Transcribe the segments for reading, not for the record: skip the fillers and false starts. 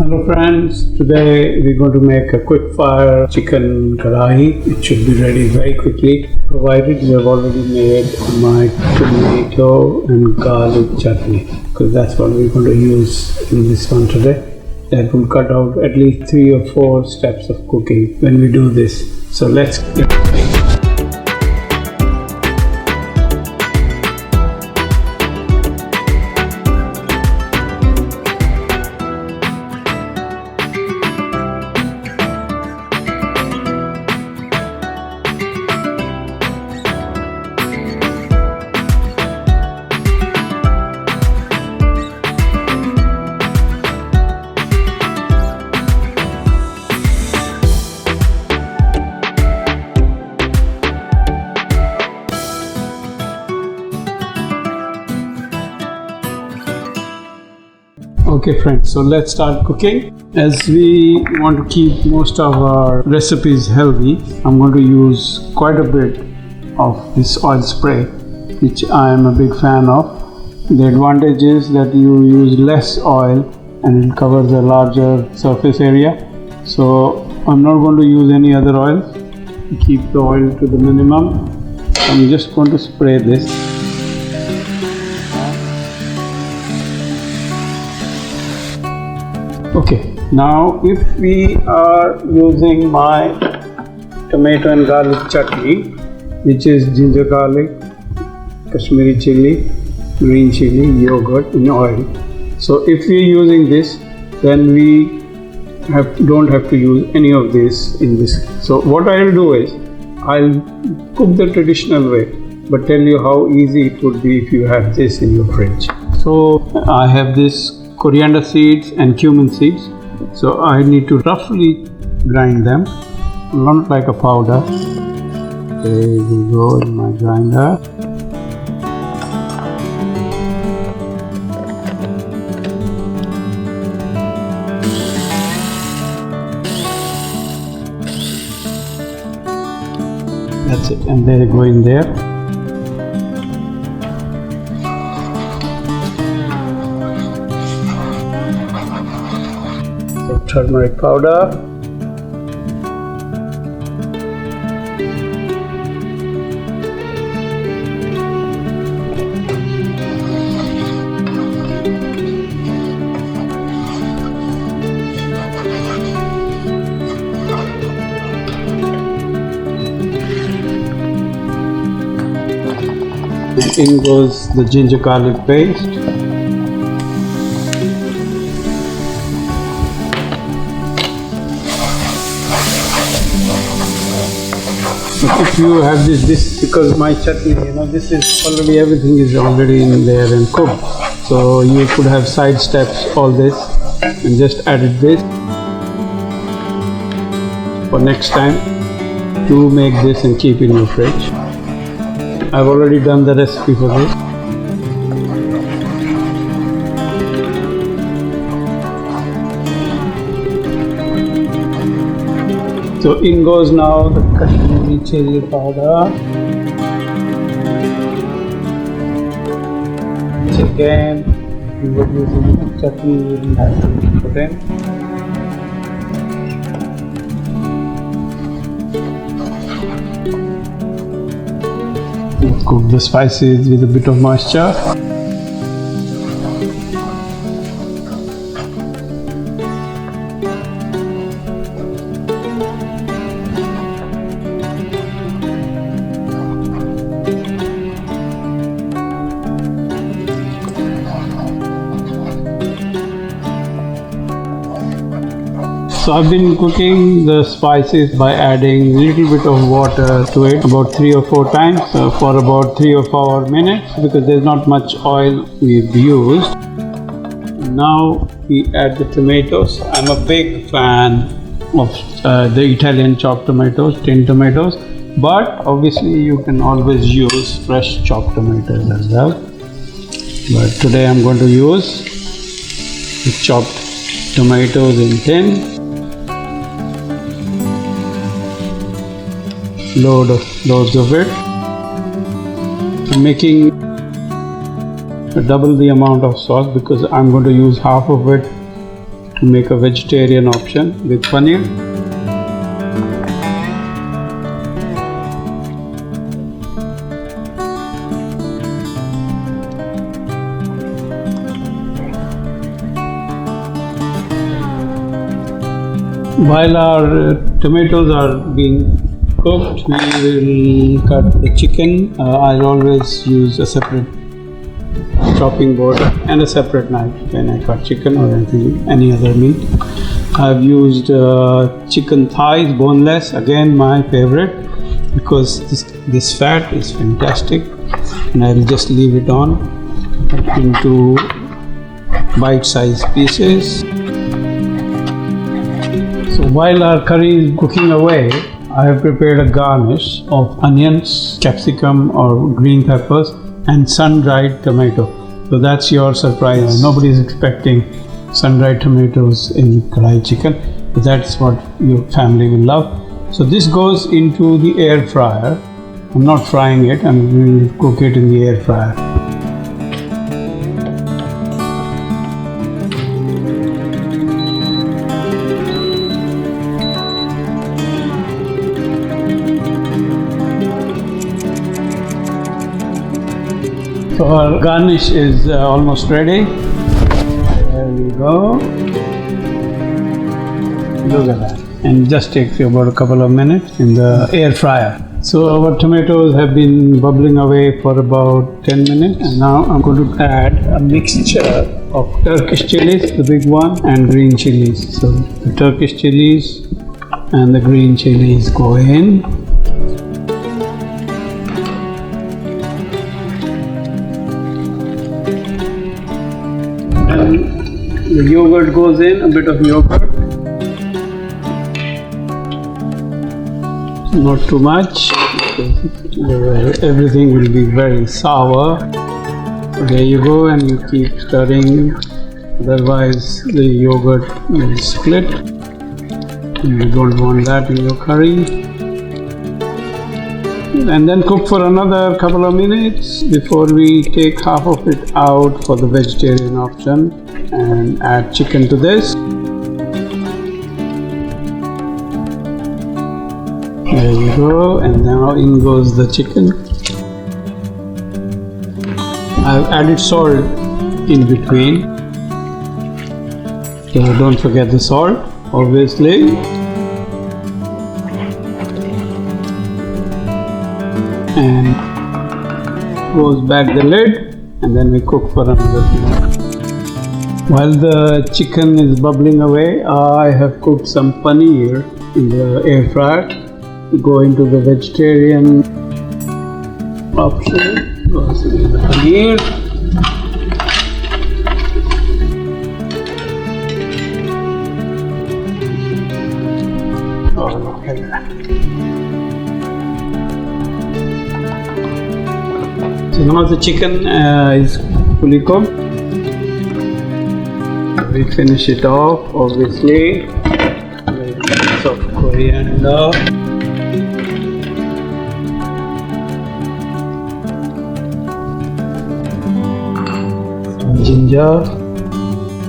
Hello friends, today we're going to make a quick fire chicken kadhai. It should be ready very quickly, provided you have already made my tomato and garlic chutney, because that's what we're going to use in this one today. That will cut out at least 3 or 4 steps of cooking when we do this. So let's get started. Okay friends, so let's start cooking. As we want to keep most of our recipes healthy, I'm going to use quite a bit of this oil spray, which I am a big fan of. The advantage is that you use less oil and it covers a larger surface area. So I'm not going to use any other oil. Keep the oil to the minimum. I'm just going to spray this. Okay, now if we are using my tomato and garlic chutney, which is ginger garlic, kashmiri chilli, green chilli, yogurt and oil. So if we are using this, then we don't have to use any of this in this. So what I will do is, I'll cook the traditional way, but tell you how easy it would be if you have this in your fridge. So I have this coriander seeds and cumin seeds, so I need to roughly grind them, not like a powder. There we go in my grinder. That's it, and they go in there. Turmeric powder, and in goes the ginger garlic paste. If you have this because my chutney, this is already, everything is already in there and cooked. So you could have side steps all this and just added this. For next time, to make this and keep in your fridge. I've already done the recipe for this. So in goes now the kashmiri chilli powder. Again, if you were using chutney, you wouldn't have to put in. Let's cook the spices with a bit of moisture. So I've been cooking the spices by adding a little bit of water to it about 3 or 4 times for about 3 or 4 minutes, because there's not much oil we've used. Now we add the tomatoes. I'm a big fan of the Italian chopped tomatoes, tinned tomatoes, but obviously you can always use fresh chopped tomatoes as well. But today I'm going to use the chopped tomatoes in tin. Loads of it. I'm making double the amount of sauce because I'm going to use half of it to make a vegetarian option with paneer. While our tomatoes are being cooked, we will cut the chicken. I'll always use a separate chopping board and a separate knife when I cut chicken or any other meat. I've used chicken thighs, boneless, again my favorite, because this fat is fantastic, and I'll just leave it on into bite-sized pieces. So while our curry is cooking away, I have prepared a garnish of onions, capsicum or green peppers, and sun-dried tomato. So that's your surprise. Nobody is expecting sun-dried tomatoes in kadhai chicken, but that's what your family will love. So this goes into the air fryer. I'm not frying it, I'm going to cook it in the air fryer. So our garnish is almost ready. There we go. Look at that. And it just takes you about a couple of minutes in the air fryer. So our tomatoes have been bubbling away for about 10 minutes. And now I'm going to add a mixture of Turkish chilies, the big one, and green chilies. So the Turkish chilies and the green chilies go in. The yogurt goes in, a bit of yogurt, not too much, everything will be very sour. There you go, and you keep stirring, otherwise the yogurt will split. You don't want that in your curry. And then cook for another couple of minutes before we take half of it out for the vegetarian option and add chicken to this. There you go, and now in goes the chicken. I've added salt in between, so don't forget the salt, obviously. And close back the lid, and then we cook for another minute. While the chicken is bubbling away, I have cooked some paneer in the air fryer. Go into the vegetarian option. Goes into the paneer. Oh, look at that. So now the chicken is fully cooked. We finish it off, obviously, with some coriander, some ginger,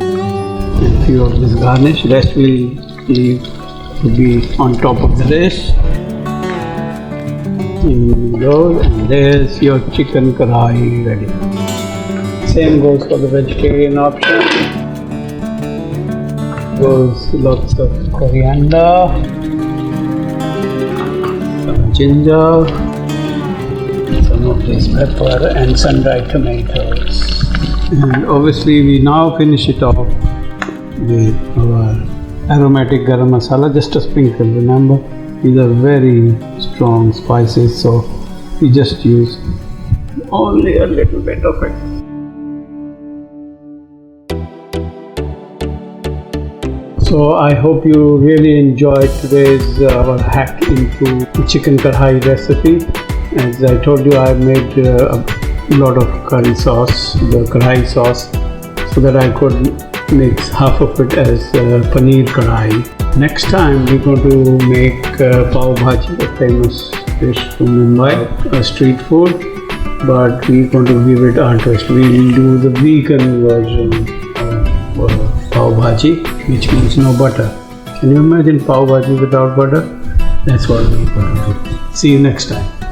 and a few of this garnish. Rest we'll leave to be on top of the dish. And there's your chicken kadhai ready. Same goes for the vegetarian option. Goes lots of coriander, some ginger, some of this pepper, and sun-dried tomatoes. And obviously we now finish it off with our aromatic garam masala, just a sprinkle. Remember, these are very strong spices, so we just use only a little bit of it. So I hope you really enjoyed today's hack into the chicken kadhai recipe. As I told you, I made a lot of curry sauce, the kadhai sauce, so that I could mix half of it as paneer kadhai. Next time we're going to make pav bhaji, a famous dish from Mumbai, a street food, but we're going to give it our twist. We'll do the vegan version of pav bhaji. bhaji, which means no butter. Can you imagine pav bhaji without butter? That's what we're going to do. See you next time.